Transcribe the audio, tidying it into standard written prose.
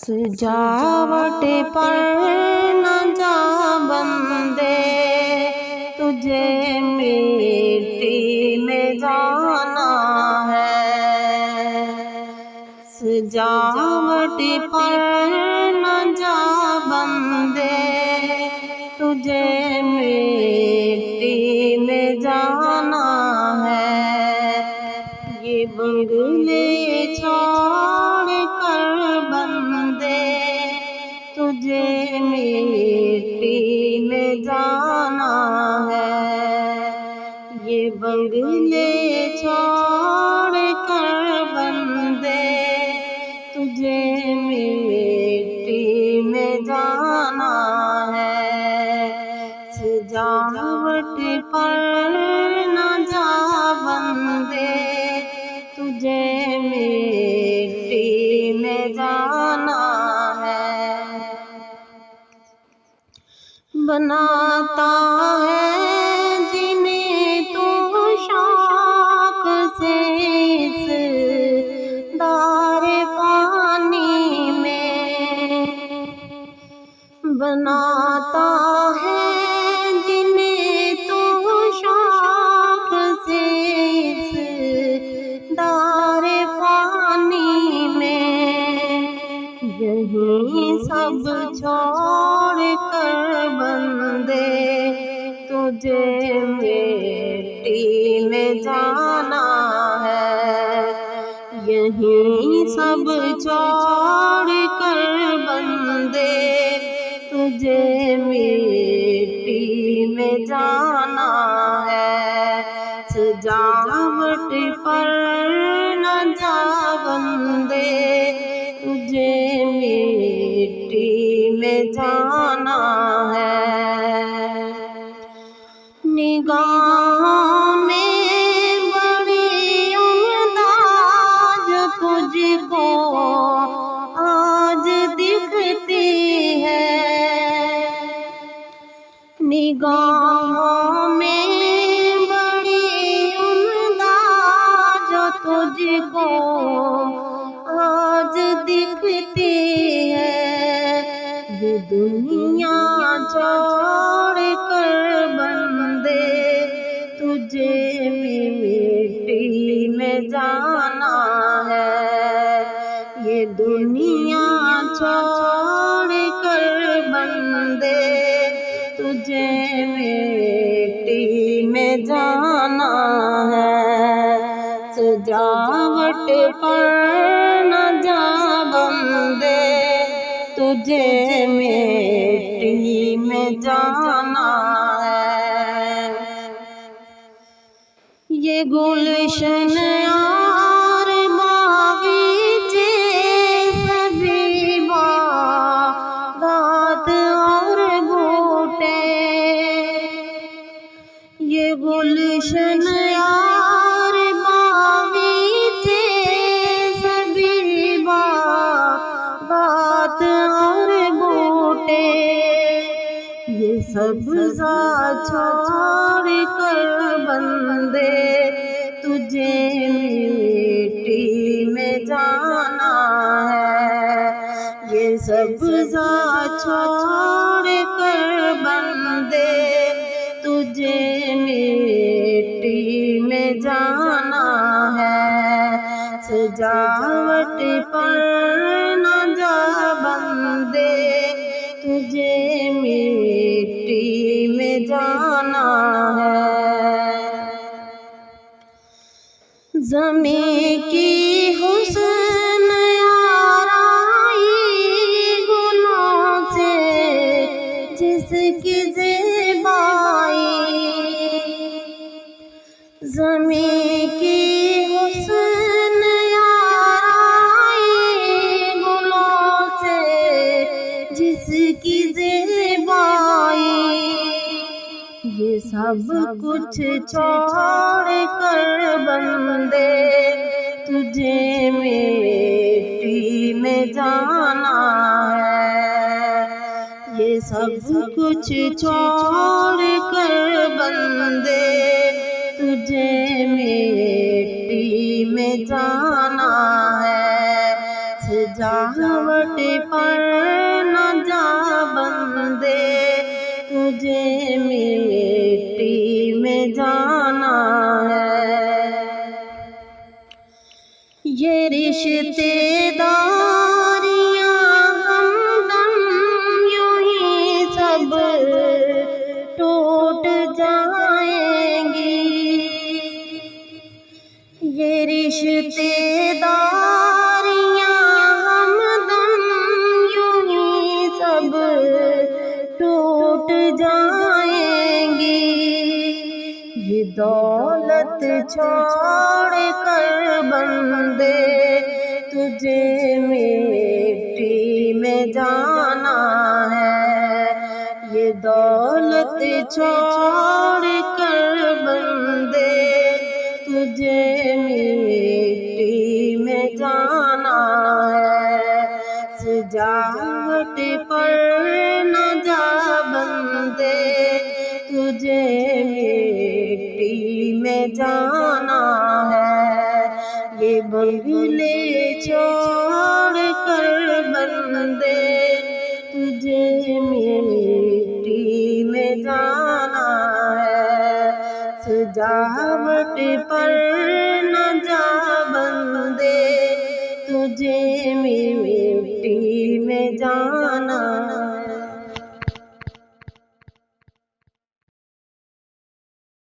सजावट पर न जा बंदे, तुझे मिट्टी में जाना है। सजावट पर न जा बंदे, तुझे मिट्टी में जाना है। ये बंगले छोड़ कर बंदे, तुझे मिट्टी में जाना है। ये बंगले छोड़ कर बंदे, तुझे मिट्टी में जाना है। सजावट पर न जा बंदे, तुझे मिट्टी में जाना है। बनाता है जिन्हें तू शौक से इस दारे पानी में, बनाता है जिन्हें तू शौक से इस दारे पानी में। यही सब छोड़ कर बंदे, तुझे मिट्टी में जाना है। यही सब छोड़ कर बंदे, तुझे मिट्टी में जाना है। सजावट पर न जा बंदे, तुझे मिट्टी में जाना है। निगाहों में बड़ी उम्दाद तुझको आज दिखती है। निगाहों में बड़ी उम्दाद तुझको आज दिखती है। ये दुनिया छोड़ कर बंदे, तुझे मिट्टी में जाना है। ये दुनिया छोड़ कर बंदे, तुझे मिट्टी में जाना है। सजावट पर न जा बंदे, तुझे मिट्टी में जाना है। ये गुलशन और बागीचे सभी बागात और बूटे, ये गुलशन और बागीचे सभी बागात और बूटे, ये सब्ज़ा छोड़ कर बंदे, तुझे मिट्टी में जाना है। ये सब्ज़ा छोड़ कर बंदे, तुझे मिट्टी में जाना है। सजावट पर न जा बंदे, तुझे मिट्टी में जाना है। ज़मीं की हुस्न आराई गुलों से जिसकी ज़ेबाई, ज़मीं की हुस्न आराई गुलों से जिसकी ज़ेबाई, ये सब कुछ छोड़ कर बंदे, तुझे मिट्टी में जाना है। ये सब कुछ छोड़ कर बंदे, तुझे मिट्टी में जाना है। सजावट पर न जा बंदे, तुझे मिट्टी में जाना है। ये रिश्तेदारियां हमदम यूं ही सब टूट जाएंगी। ये रिश्तेदारियां हमदम यूं ही सब टूट जाएंगी। ये दौलत छोड़ कर बंदे, तुझे मिट्टी में जाना है। ये दौलत छोड़ कर बंदे, तुझे मिट्टी में जाना है। सजावट पर न जा बंदे, तुझे मिट्टी में जाना है। ये बंगले छोड़ कर बंदे, तुझे मिट्टी में जाना है। सजावट पर